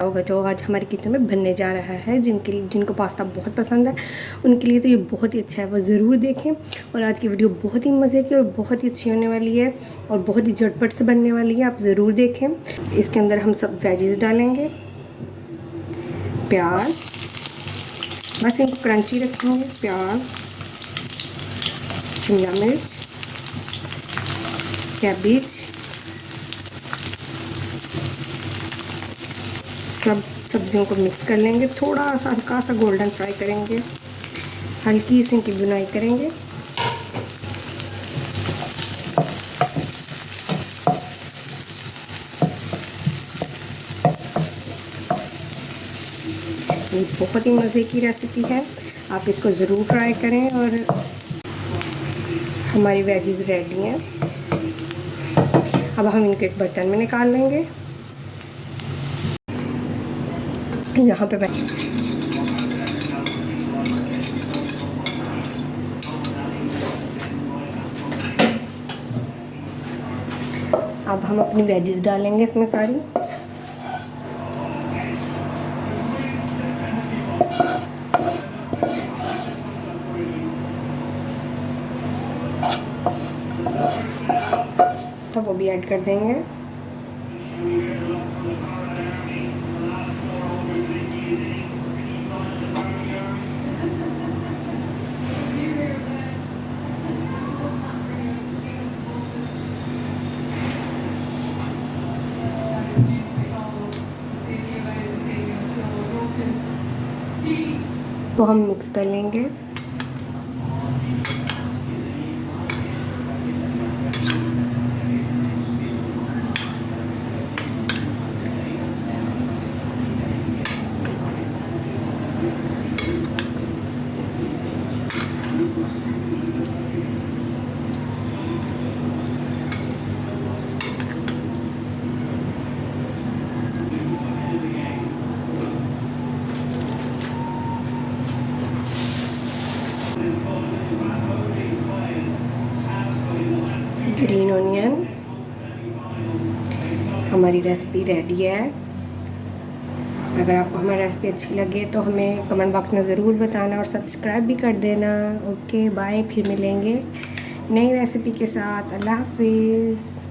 होगा जो आज हमारे किचन में बनने जा रहा है। जिनको पास्ता बहुत पसंद है उनके लिए तो ये बहुत ही अच्छा है, वो ज़रूर देखें। और आज की वीडियो बहुत ही मज़े की और बहुत ही अच्छी होने वाली है और बहुत ही झटपट से बनने वाली है, आप ज़रूर देखें। इसके अंदर हम सब वेजिस डालेंगे, प्याज, बस इनको क्रंची रखेंगे, प्याज, शिमला मिर्च, कैबेज, सब सब्जियों को मिक्स कर लेंगे। थोड़ा सा हल्का सा गोल्डन फ्राई करेंगे, हल्की सी इनकी बुनाई करेंगे। ये बहुत ही मज़े की रेसिपी है, आप इसको ज़रूर ट्राई करें। और हमारी वेजीज रेडी हैं, अब हम इनको एक बर्तन में निकाल लेंगे। यहाँ पे अब हम अपनी वेजीज डालेंगे इसमें सारी। तो वो भी ऐड कर देंगे। तो हम मिक्स कर लेंगे। ग्रीन ऑनियन, हमारी रेसिपी रेडी है। अगर आपको हमारी रेसिपी अच्छी लगे तो हमें कमेंट बॉक्स में ज़रूर बताना और सब्सक्राइब भी कर देना। ओके बाय, फिर मिलेंगे नई रेसिपी के साथ। अल्लाह हाफिज़।